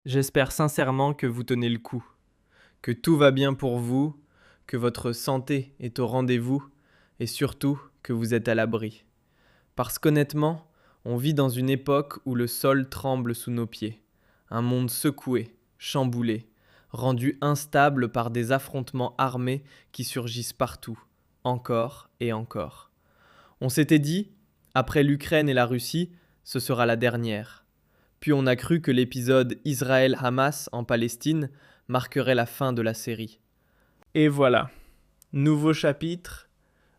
J'espère sincèrement que vous tenez le coup, que tout va bien pour vous, que votre santé est au rendez-vous et surtout que vous êtes à l'abri. Parce qu'honnêtement, on vit dans une époque où le sol tremble sous nos pieds, un monde secoué, chamboulé, rendu instable par des affrontements armés qui surgissent partout, encore et encore. On s'était dit, après l'Ukraine et la Russie, ce sera la dernière. Puis on a cru que l'épisode Israël-Hamas en Palestine marquerait la fin de la série. Et voilà, nouveau chapitre,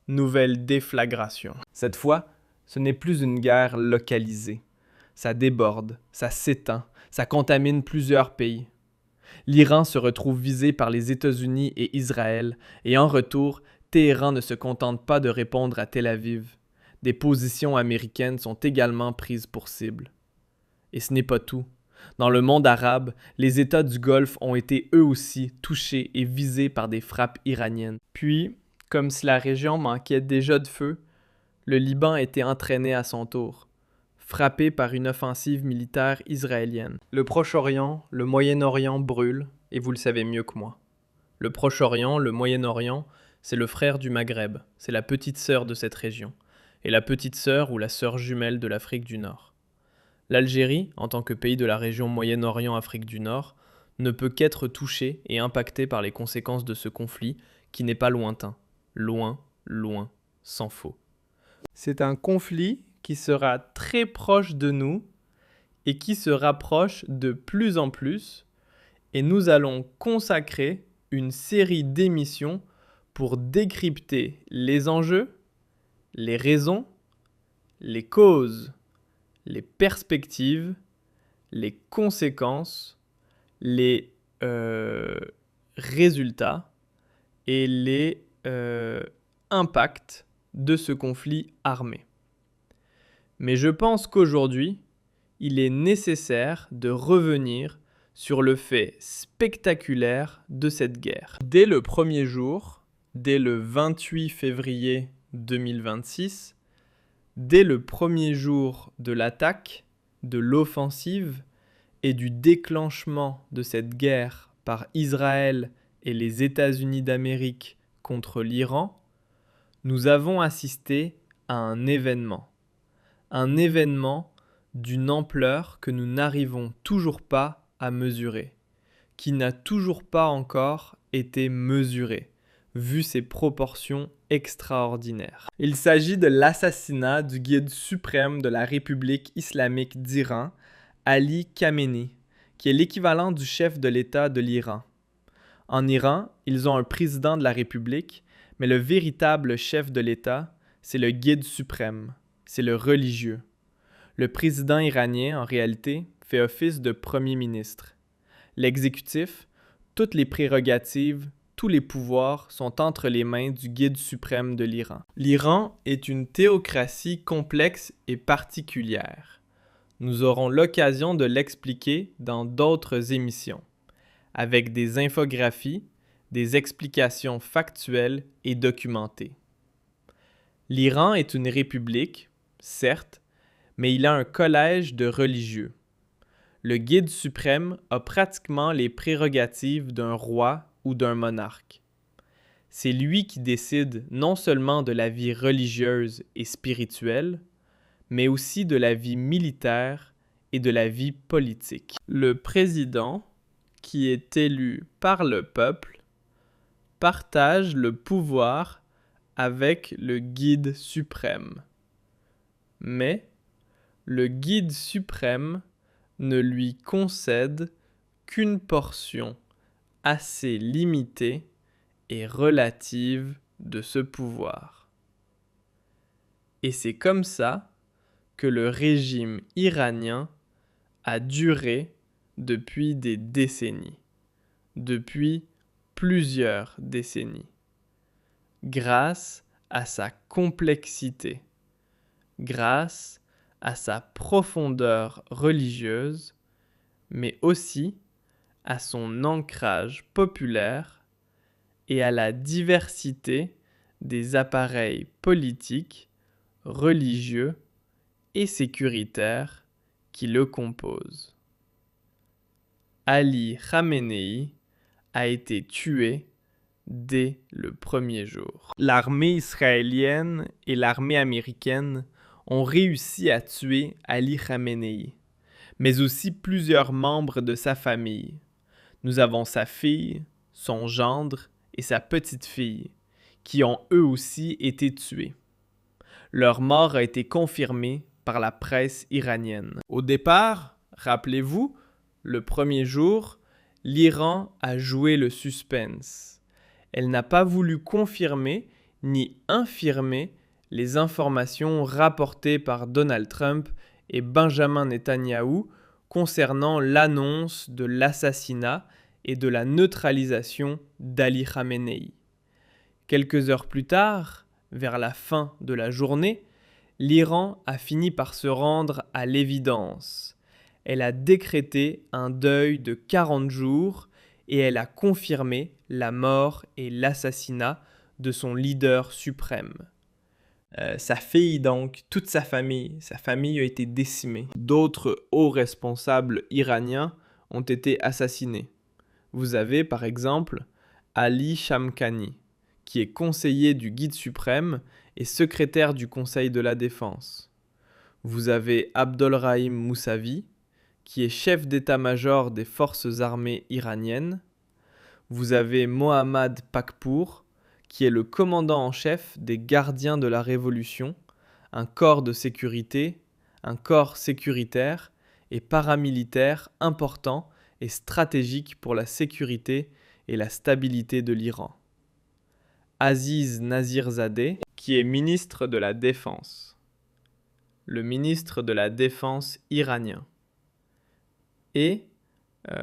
nouvelle déflagration. Cette fois, ce n'est plus une guerre localisée. Ça déborde, ça s'étend, ça contamine plusieurs pays. L'Iran se retrouve visé par les États-Unis et Israël, et en retour, Téhéran ne se contente pas de répondre à Tel Aviv. Des positions américaines sont également prises pour cible. Et ce n'est pas tout. Dans le monde arabe, les États du Golfe ont été eux aussi touchés et visés par des frappes iraniennes. Puis, comme si la région manquait déjà de feu, le Liban a été entraîné à son tour, frappé par une offensive militaire israélienne. Le Proche-Orient, le Moyen-Orient brûlent, et vous le savez mieux que moi. Le Proche-Orient, le Moyen-Orient, c'est le frère du Maghreb, c'est la petite sœur de cette région, et la petite sœur ou la sœur jumelle de l'Afrique du Nord. L'Algérie, en tant que pays de la région Moyen-Orient-Afrique du Nord, ne peut qu'être touchée et impactée par les conséquences de ce conflit qui n'est pas lointain. Loin, loin, sans faux. C'est un conflit qui sera très proche de nous et qui se rapproche de plus en plus, et nous allons consacrer une série d'émissions pour décrypter les enjeux, les raisons, les causes, les perspectives, les conséquences, les résultats et les impacts de ce conflit armé. Mais je pense qu'aujourd'hui, il est nécessaire de revenir sur le fait spectaculaire de cette guerre. Dès le premier jour, dès le 28 février 2026, dès le premier jour de l'attaque, de l'offensive et du déclenchement de cette guerre par Israël et les États-Unis d'Amérique contre l'Iran, nous avons assisté à un événement d'une ampleur que nous n'arrivons toujours pas à mesurer, qui n'a toujours pas encore été mesurée, vu ses proportions extraordinaires. Il s'agit de l'assassinat du guide suprême de la République islamique d'Iran, Ali Khamenei, qui est l'équivalent du chef de l'État de l'Iran. En Iran, ils ont un président de la République, mais le véritable chef de l'État, c'est le guide suprême, c'est le religieux. Le président iranien, en réalité, fait office de premier ministre. L'exécutif, toutes les prérogatives, tous les pouvoirs sont entre les mains du guide suprême de l'Iran. L'Iran est une théocratie complexe et particulière. Nous aurons l'occasion de l'expliquer dans d'autres émissions, avec des infographies, des explications factuelles et documentées. L'Iran est une république, certes, mais il a un collège de religieux. Le guide suprême a pratiquement les prérogatives d'un roi ou d'un monarque. C'est lui qui décide non seulement de la vie religieuse et spirituelle, mais aussi de la vie militaire et de la vie politique. Le président, qui est élu par le peuple, partage le pouvoir avec le guide suprême. Mais le guide suprême ne lui concède qu'une portion assez limitée et relative de ce pouvoir. Et c'est comme ça que le régime iranien a duré depuis des décennies, depuis plusieurs décennies, grâce à sa complexité, grâce à sa profondeur religieuse, mais aussi à son ancrage populaire et à la diversité des appareils politiques, religieux et sécuritaires qui le composent. Ali Khamenei a été tué dès le premier jour. L'armée israélienne et l'armée américaine ont réussi à tuer Ali Khamenei, mais aussi plusieurs membres de sa famille. Nous avons sa fille, son gendre et sa petite-fille, qui ont eux aussi été tués. Leur mort a été confirmée par la presse iranienne. Au départ, rappelez-vous, le premier jour, l'Iran a joué le suspense. Elle n'a pas voulu confirmer ni infirmer les informations rapportées par Donald Trump et Benjamin Netanyahou concernant l'annonce de l'assassinat et de la neutralisation d'Ali Khamenei. Quelques heures plus tard, vers la fin de la journée, l'Iran a fini par se rendre à l'évidence. Elle a décrété un deuil de 40 jours et elle a confirmé la mort et l'assassinat de son leader suprême. Sa fille donc, toute sa famille a été décimée. D'autres hauts responsables iraniens ont été assassinés. Vous avez par exemple Ali Shamkhani, qui est conseiller du guide suprême et secrétaire du Conseil de la Défense. Vous avez Abdolrahim Moussavi, qui est chef d'état-major des forces armées iraniennes. Vous avez Mohammad Pakpour, qui est le commandant en chef des gardiens de la Révolution, un corps de sécurité, un corps sécuritaire et paramilitaire important et stratégique pour la sécurité et la stabilité de l'Iran. Aziz Nazirzadeh, qui est ministre de la Défense. Le ministre de la Défense iranien. Et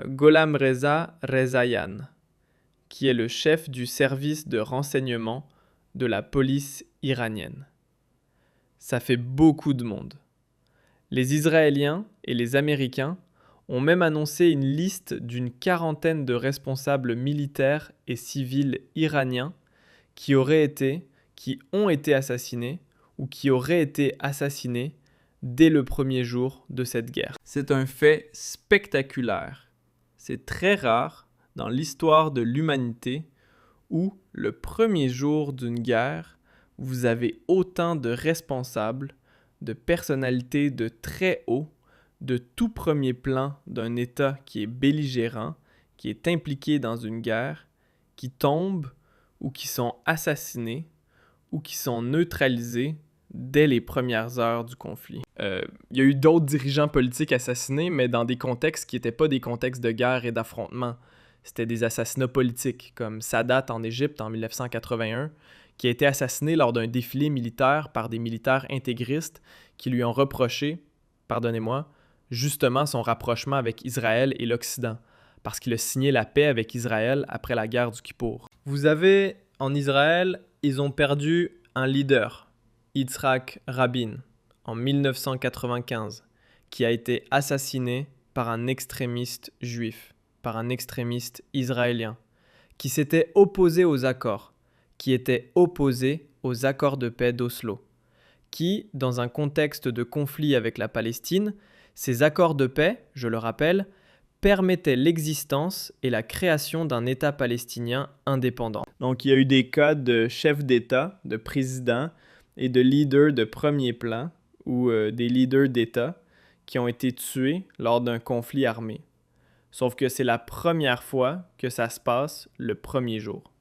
Gholam Reza Rezaian, qui est le chef du service de renseignement de la police iranienne. Ça fait beaucoup de monde. Les Israéliens et les Américains ont même annoncé une liste d'une quarantaine de responsables militaires et civils iraniens qui ont été assassinés ou qui auraient été assassinés dès le premier jour de cette guerre. C'est un fait spectaculaire. C'est très rare dans l'histoire de l'humanité où, le premier jour d'une guerre, vous avez autant de responsables, de personnalités de très haut, de tout premier plan d'un État qui est belligérant, qui est impliqué dans une guerre, qui tombent ou qui sont assassinés ou qui sont neutralisés dès les premières heures du conflit. Il y a eu d'autres dirigeants politiques assassinés, mais dans des contextes qui n'étaient pas des contextes de guerre et d'affrontement. C'était des assassinats politiques, comme Sadat en Égypte en 1981, qui a été assassiné lors d'un défilé militaire par des militaires intégristes qui lui ont reproché, justement son rapprochement avec Israël et l'Occident, parce qu'il a signé la paix avec Israël après la guerre du Kippour. Vous avez, en Israël, ils ont perdu un leader, Yitzhak Rabin, en 1995, qui a été assassiné par un extrémiste juif, par un extrémiste israélien, qui s'était opposé aux accords, qui était opposé aux accords de paix d'Oslo, qui, dans un contexte de conflit avec la Palestine, ces accords de paix, je le rappelle, permettaient l'existence et la création d'un État palestinien indépendant. Donc il y a eu des cas de chefs d'État, de présidents et de leaders de premier plan ou des leaders d'État qui ont été tués lors d'un conflit armé. Sauf que c'est la première fois que ça se passe le premier jour.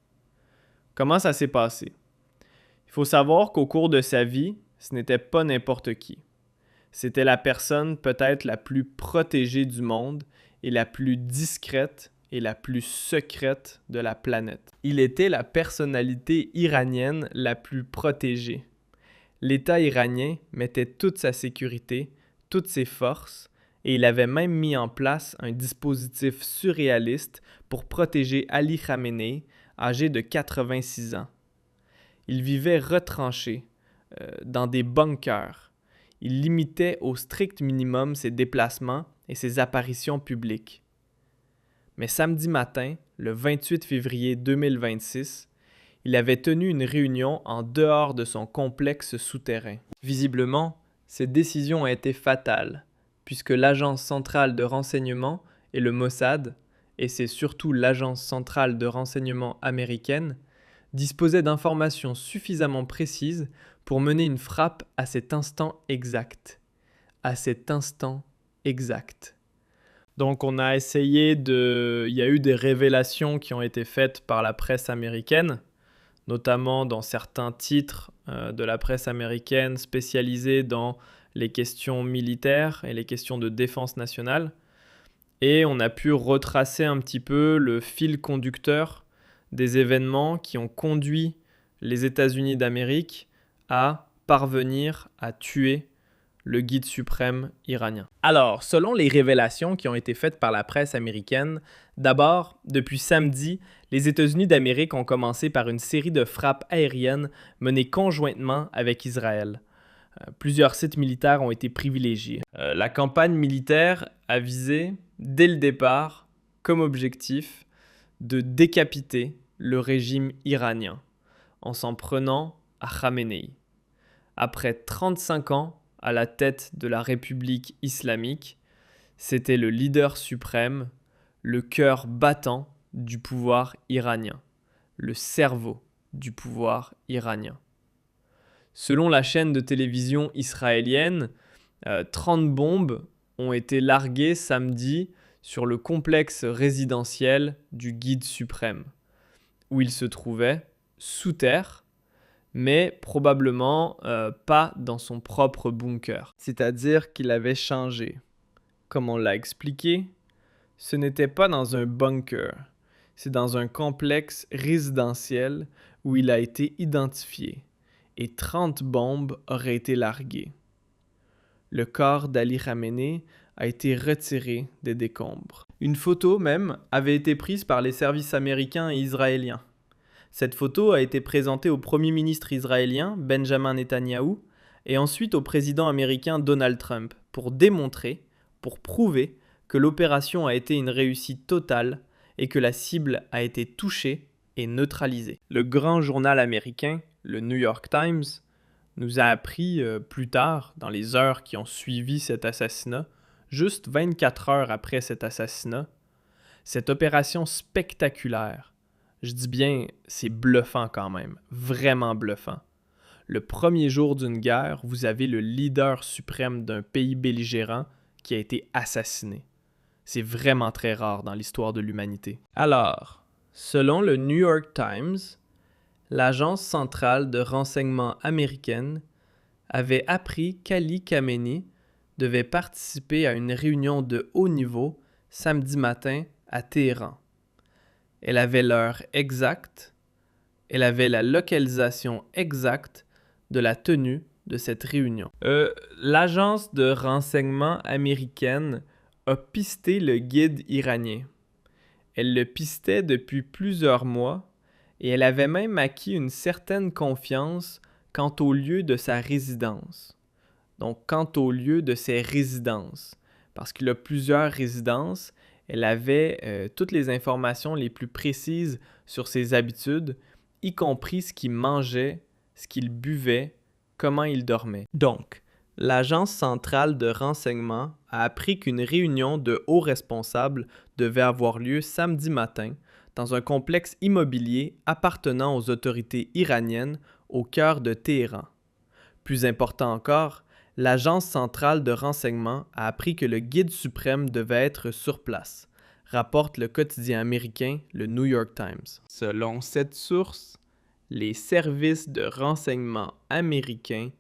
Comment ça s'est passé? Il faut savoir qu'au cours de sa vie, ce n'était pas n'importe qui. C'était la personne peut-être la plus protégée du monde et la plus discrète et la plus secrète de la planète. Il était la personnalité iranienne la plus protégée. L'État iranien mettait toute sa sécurité, toutes ses forces, et il avait même mis en place un dispositif surréaliste pour protéger Ali Khamenei, âgé de 86 ans. Il vivait retranché, dans des bunkers. Il limitait au strict minimum ses déplacements et ses apparitions publiques. Mais samedi matin, le 28 février 2026, il avait tenu une réunion en dehors de son complexe souterrain. Visiblement, cette décision a été fatale, puisque l'Agence centrale de renseignement et le Mossad, et c'est surtout l'agence centrale de renseignement américaine, disposaient d'informations suffisamment précises pour mener une frappe à cet instant exact. À cet instant exact. Donc il y a eu des révélations qui ont été faites par la presse américaine, notamment dans certains titres de la presse américaine spécialisés dans les questions militaires et les questions de défense nationale. Et on a pu retracer un petit peu le fil conducteur des événements qui ont conduit les États-Unis d'Amérique à parvenir à tuer le guide suprême iranien. Alors, selon les révélations qui ont été faites par la presse américaine, d'abord, depuis samedi, les États-Unis d'Amérique ont commencé par une série de frappes aériennes menées conjointement avec Israël. Plusieurs sites militaires ont été privilégiés. La campagne militaire a visé, dès le départ, comme objectif, de décapiter le régime iranien en s'en prenant à Khamenei. Après 35 ans à la tête de la République islamique, c'était le leader suprême, le cœur battant du pouvoir iranien, le cerveau du pouvoir iranien. Selon la chaîne de télévision israélienne, 30 bombes ont été larguées samedi sur le complexe résidentiel du guide suprême, où il se trouvait sous terre, mais probablement pas dans son propre bunker. C'est-à-dire qu'il avait changé. Comme on l'a expliqué, ce n'était pas dans un bunker, c'est dans un complexe résidentiel où il a été identifié, et 30 bombes auraient été larguées. Le corps d'Ali Khamenei a été retiré des décombres. Une photo même avait été prise par les services américains et israéliens. Cette photo a été présentée au Premier ministre israélien, Benjamin Netanyahou, et ensuite au président américain Donald Trump, pour prouver que l'opération a été une réussite totale et que la cible a été touchée et neutralisée. Le grand journal américain, le New York Times, nous a appris plus tard, dans les heures qui ont suivi cet assassinat, juste 24 heures après cet assassinat, cette opération spectaculaire. Je dis bien, c'est bluffant quand même, vraiment bluffant. Le premier jour d'une guerre, vous avez le leader suprême d'un pays belligérant qui a été assassiné. C'est vraiment très rare dans l'histoire de l'humanité. Alors, selon le New York Times, l'agence centrale de renseignement américaine avait appris qu'Ali Khamenei devait participer à une réunion de haut niveau samedi matin à Téhéran. Elle avait l'heure exacte, elle avait la localisation exacte de la tenue de cette réunion. L'agence de renseignement américaine a pisté le guide iranien. Elle le pistait depuis plusieurs mois et elle avait même acquis une certaine confiance quant au lieu de sa résidence. Donc, quant au lieu de ses résidences. Parce qu'il a plusieurs résidences, elle avait toutes les informations les plus précises sur ses habitudes, y compris ce qu'il mangeait, ce qu'il buvait, comment il dormait. Donc, l'agence centrale de renseignement a appris qu'une réunion de hauts responsables devait avoir lieu samedi matin dans un complexe immobilier appartenant aux autorités iraniennes au cœur de Téhéran. Plus important encore, l'agence centrale de renseignement a appris que le guide suprême devait être sur place, rapporte le quotidien américain le New York Times. Selon cette source, les services de renseignement américains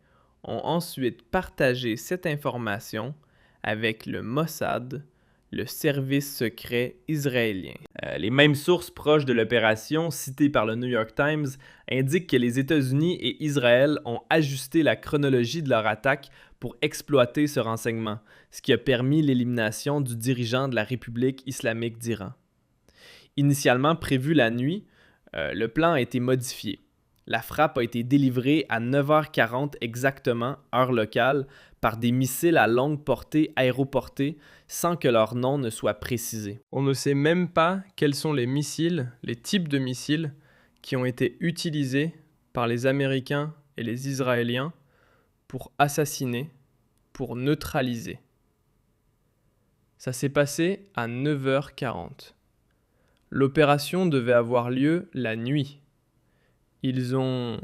ont ensuite partagé cette information avec le Mossad, le service secret israélien. Les mêmes sources proches de l'opération, citées par le New York Times, indiquent que les États-Unis et Israël ont ajusté la chronologie de leur attaque pour exploiter ce renseignement, ce qui a permis l'élimination du dirigeant de la République islamique d'Iran. Initialement prévu la nuit, le plan a été modifié. La frappe a été délivrée à 9h40 exactement, heure locale, par des missiles à longue portée aéroportés sans que leur nom ne soit précisé. On ne sait même pas quels sont les missiles, les types de missiles qui ont été utilisés par les Américains et les Israéliens pour assassiner, pour neutraliser. Ça s'est passé à 9h40. L'opération devait avoir lieu la nuit. Ils ont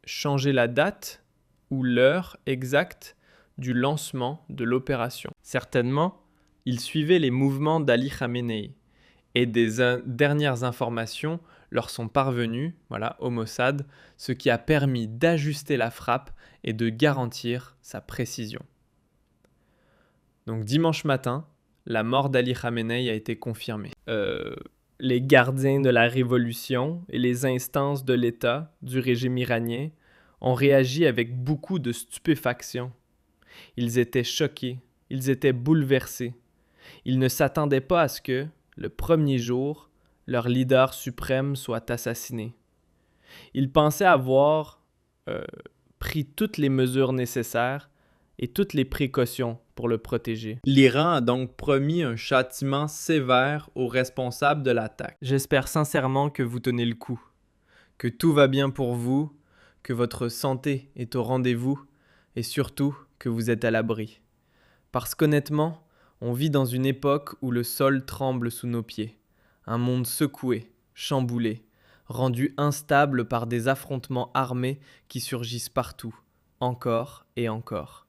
changé la date ou l'heure exacte du lancement de l'opération. Certainement, ils suivaient les mouvements d'Ali Khamenei et des dernières informations leur sont parvenues, au Mossad, ce qui a permis d'ajuster la frappe et de garantir sa précision. Donc dimanche matin, la mort d'Ali Khamenei a été confirmée. Les gardiens de la révolution et les instances de l'État du régime iranien ont réagi avec beaucoup de stupéfaction. Ils étaient choqués, ils étaient bouleversés. Ils ne s'attendaient pas à ce que, le premier jour, leur leader suprême soit assassiné. Ils pensaient avoir pris toutes les mesures nécessaires et toutes les précautions pour le protéger. L'Iran a donc promis un châtiment sévère aux responsables de l'attaque. J'espère sincèrement que vous tenez le coup, que tout va bien pour vous, que votre santé est au rendez-vous et surtout que vous êtes à l'abri. Parce qu'honnêtement, on vit dans une époque où le sol tremble sous nos pieds, un monde secoué, chamboulé, rendu instable par des affrontements armés qui surgissent partout, encore et encore.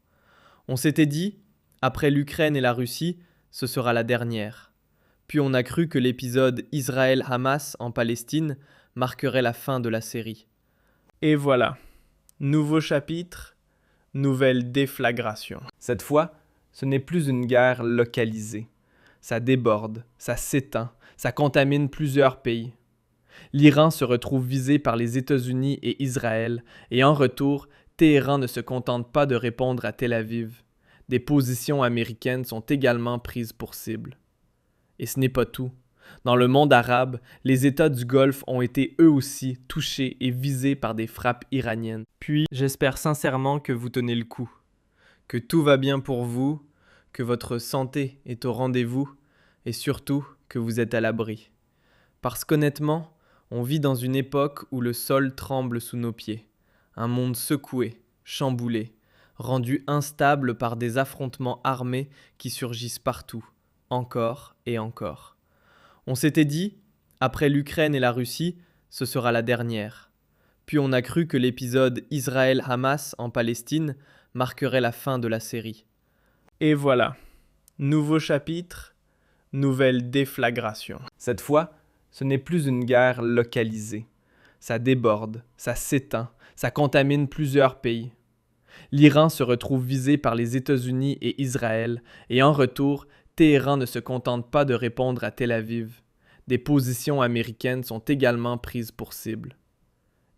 On s'était dit, après l'Ukraine et la Russie, ce sera la dernière. Puis on a cru que l'épisode Israël-Hamas en Palestine marquerait la fin de la série. Et voilà, nouveau chapitre, nouvelle déflagration. Cette fois, ce n'est plus une guerre localisée. Ça déborde, ça s'étend, ça contamine plusieurs pays. L'Iran se retrouve visé par les États-Unis et Israël, et en retour, Téhéran ne se contente pas de répondre à Tel Aviv. Des positions américaines sont également prises pour cible. Et ce n'est pas tout. Dans le monde arabe, les États du Golfe ont été eux aussi touchés et visés par des frappes iraniennes. Puis, j'espère sincèrement que vous tenez le coup, que tout va bien pour vous, que votre santé est au rendez-vous et surtout que vous êtes à l'abri. Parce qu'honnêtement, on vit dans une époque où le sol tremble sous nos pieds, un monde secoué, chamboulé, rendu instable par des affrontements armés qui surgissent partout, encore et encore. On s'était dit, après l'Ukraine et la Russie, ce sera la dernière. Puis on a cru que l'épisode Israël-Hamas en Palestine marquerait la fin de la série. Et voilà, nouveau chapitre, nouvelle déflagration. Cette fois, ce n'est plus une guerre localisée. Ça déborde, ça s'étend, ça contamine plusieurs pays. L'Iran se retrouve visé par les États-Unis et Israël, et en retour, Téhéran ne se contente pas de répondre à Tel Aviv. Des positions américaines sont également prises pour cible.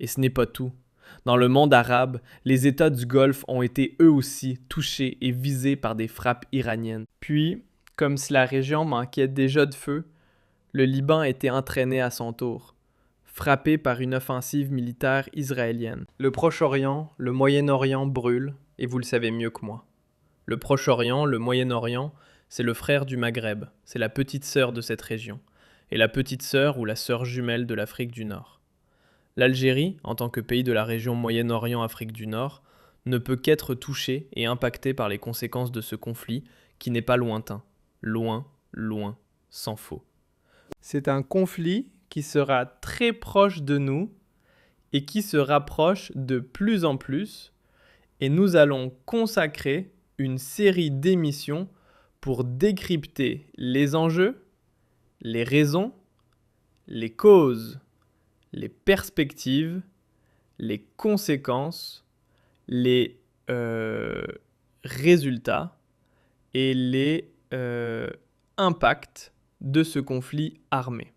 Et ce n'est pas tout. Dans le monde arabe, les États du Golfe ont été eux aussi touchés et visés par des frappes iraniennes. Puis, comme si la région manquait déjà de feu, le Liban a été entraîné à son tour, frappé par une offensive militaire israélienne. Le Proche-Orient, le Moyen-Orient brûlent, et vous le savez mieux que moi. Le Proche-Orient, le Moyen-Orient, c'est le frère du Maghreb, c'est la petite sœur de cette région, et la petite sœur ou la sœur jumelle de l'Afrique du Nord. L'Algérie, en tant que pays de la région Moyen-Orient-Afrique du Nord, ne peut qu'être touchée et impactée par les conséquences de ce conflit qui n'est pas lointain. Loin, loin, sans faux. C'est un conflit qui sera très proche de nous et qui se rapproche de plus en plus, et nous allons consacrer une série d'émissions pour décrypter les enjeux, les raisons, les causes, les perspectives, les conséquences, les résultats et les impacts de ce conflit armé.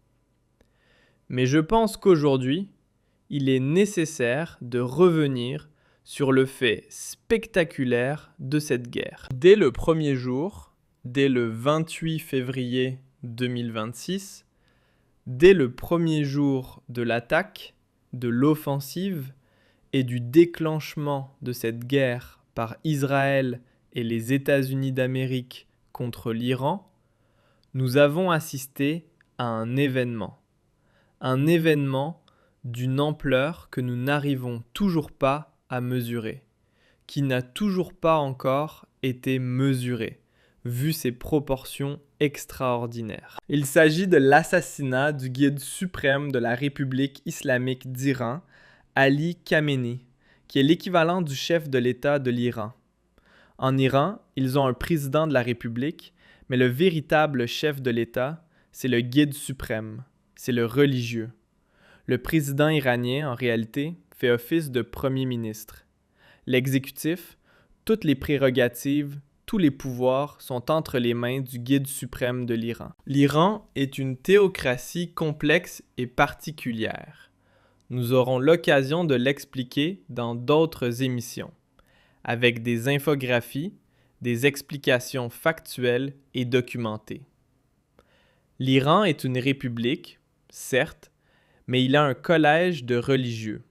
Mais je pense qu'aujourd'hui, il est nécessaire de revenir sur le fait spectaculaire de cette guerre. Dès le premier jour, dès le 28 février 2026, dès le premier jour de l'attaque, de l'offensive et du déclenchement de cette guerre par Israël et les États-Unis d'Amérique contre l'Iran, nous avons assisté à un événement d'une ampleur que nous n'arrivons toujours pas à mesurer, qui n'a toujours pas encore été mesuré, vu ses proportions extraordinaires. Il s'agit de l'assassinat du guide suprême de la République islamique d'Iran, Ali Khamenei, qui est l'équivalent du chef de l'État de l'Iran. En Iran, ils ont un président de la République, mais le véritable chef de l'État, c'est le guide suprême, c'est le religieux. Le président iranien, en réalité, fait office de premier ministre. L'exécutif, toutes les prérogatives, tous les pouvoirs sont entre les mains du guide suprême de l'Iran. L'Iran est une théocratie complexe et particulière. Nous aurons l'occasion de l'expliquer dans d'autres émissions, avec des infographies, des explications factuelles et documentées. L'Iran est une république, certes, mais il a un collège de religieux.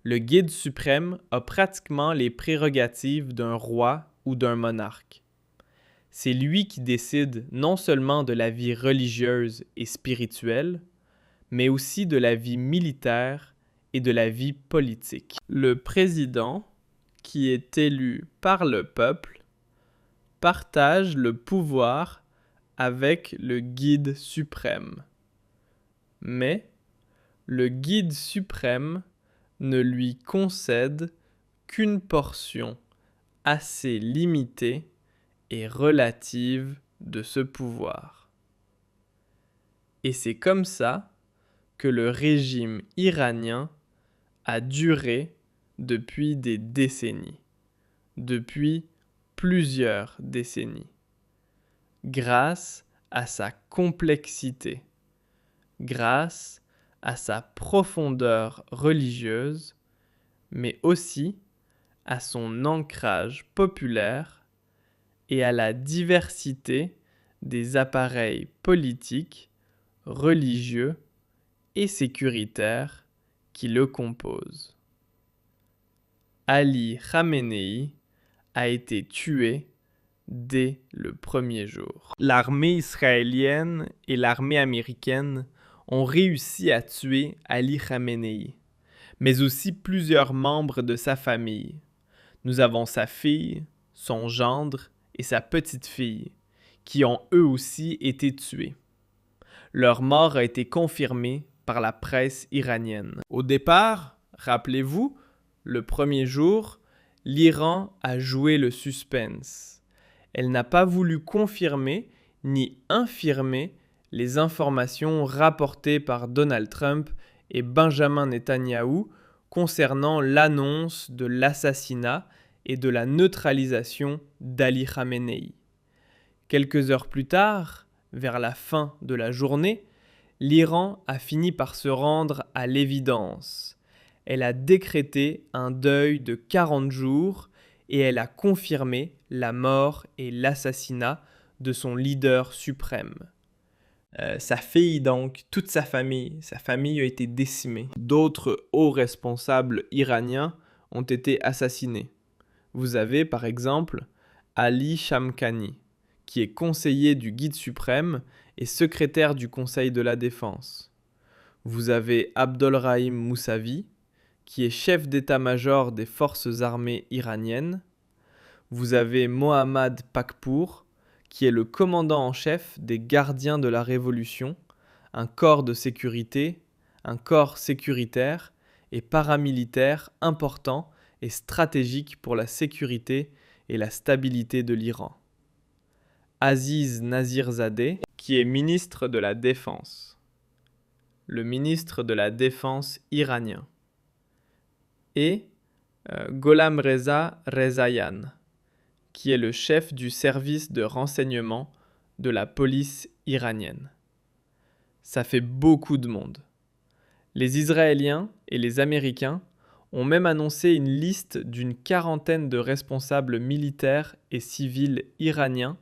Le guide suprême a pratiquement les prérogatives d'un roi ou d'un monarque. C'est lui qui décide non seulement de la vie religieuse et spirituelle, mais aussi de la vie militaire et de la vie politique. Le président, qui est élu par le peuple, partage le pouvoir avec le guide suprême. Mais le guide suprême ne lui concède qu'une portion assez limitée et relative de ce pouvoir. Et c'est comme ça que le régime iranien a duré depuis des décennies, depuis plusieurs décennies, grâce à sa complexité, grâce à sa profondeur religieuse, mais aussi à son ancrage populaire et à la diversité des appareils politiques, religieux et sécuritaires qui le composent. Ali Khamenei a été tué dès le premier jour. L'armée israélienne et l'armée américaine ont réussi à tuer Ali Khamenei, mais aussi plusieurs membres de sa famille. Nous avons sa fille, son gendre et sa petite-fille, qui ont eux aussi été tués. Leur mort a été confirmée par la presse iranienne. Au départ, rappelez-vous, le premier jour, l'Iran a joué le suspense. Elle n'a pas voulu confirmer ni infirmer les informations rapportées par Donald Trump et Benjamin Netanyahou concernant l'annonce de l'assassinat et de la neutralisation d'Ali Khamenei. Quelques heures plus tard, vers la fin de la journée, l'Iran a fini par se rendre à l'évidence. Elle a décrété un deuil de 40 jours et elle a confirmé la mort et l'assassinat de son leader suprême. Sa fille donc, toute sa famille a été décimée. D'autres hauts responsables iraniens ont été assassinés. Vous avez par exemple Ali Shamkhani, qui est conseiller du guide suprême et secrétaire du Conseil de la Défense. Vous avez Abdolrahim Moussavi, qui est chef d'état-major des forces armées iraniennes. Vous avez Mohammad Pakpour, qui est le commandant en chef des gardiens de la Révolution, un corps de sécurité, un corps sécuritaire et paramilitaire important et stratégique pour la sécurité et la stabilité de l'Iran. Aziz Nazirzadeh, qui est ministre de la Défense, le ministre de la Défense iranien, et Gholam Reza Rezaian, qui est le chef du service de renseignement de la police iranienne. Ça fait beaucoup de monde. Les Israéliens et les Américains ont même annoncé une liste d'une quarantaine de responsables militaires et civils iraniens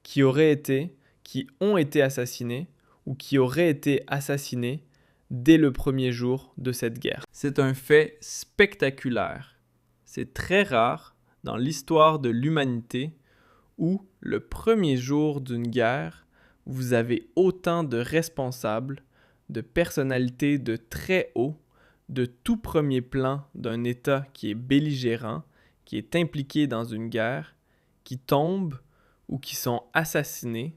qui ont été assassinés ou qui auraient été assassinés dès le premier jour de cette guerre. C'est un fait spectaculaire. C'est très rare dans l'histoire de l'humanité où, le premier jour d'une guerre, vous avez autant de responsables, de personnalités de très haut, de tout premier plan d'un État qui est belligérant, qui est impliqué dans une guerre, qui tombent ou qui sont assassinés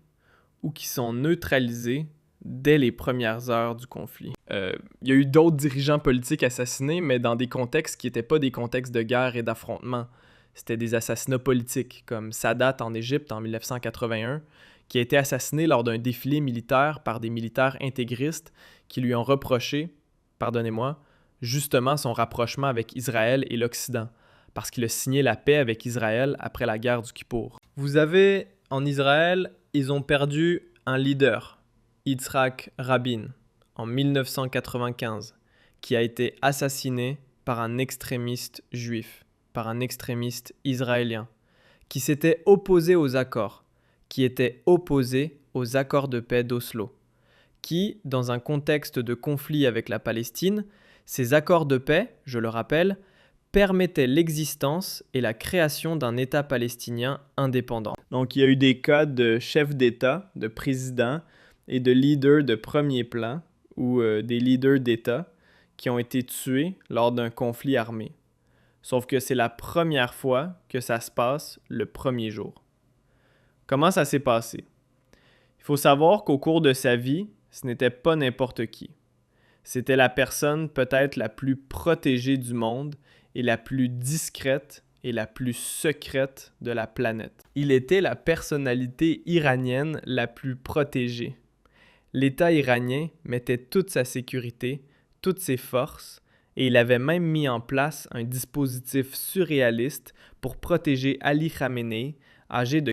ou qui sont neutralisés dès les premières heures du conflit. Il y a eu d'autres dirigeants politiques assassinés, mais dans des contextes qui n'étaient pas des contextes de guerre et d'affrontement. C'était des assassinats politiques, comme Sadat en Égypte en 1981, qui a été assassiné lors d'un défilé militaire par des militaires intégristes qui lui ont reproché, pardonnez-moi, justement son rapprochement avec Israël et l'Occident, parce qu'il a signé la paix avec Israël après la guerre du Kippour. Vous avez, en Israël, ils ont perdu un leader, Yitzhak Rabin, en 1995, qui a été assassiné par un extrémiste juif, par un extrémiste israélien, qui s'était opposé aux accords, qui était opposé aux accords de paix d'Oslo, qui, dans un contexte de conflit avec la Palestine, ces accords de paix, je le rappelle, permettaient l'existence et la création d'un État palestinien indépendant. Donc il y a eu des cas de chefs d'État, de présidents et de leaders de premier plan ou des leaders d'État qui ont été tués lors d'un conflit armé. Sauf que c'est la première fois que ça se passe le premier jour. Comment ça s'est passé? Il faut savoir qu'au cours de sa vie, ce n'était pas n'importe qui. C'était la personne peut-être la plus protégée du monde et la plus discrète et la plus secrète de la planète. Il était la personnalité iranienne la plus protégée. L'État iranien mettait toute sa sécurité, toutes ses forces, et il avait même mis en place un dispositif surréaliste pour protéger Ali Khamenei, âgé de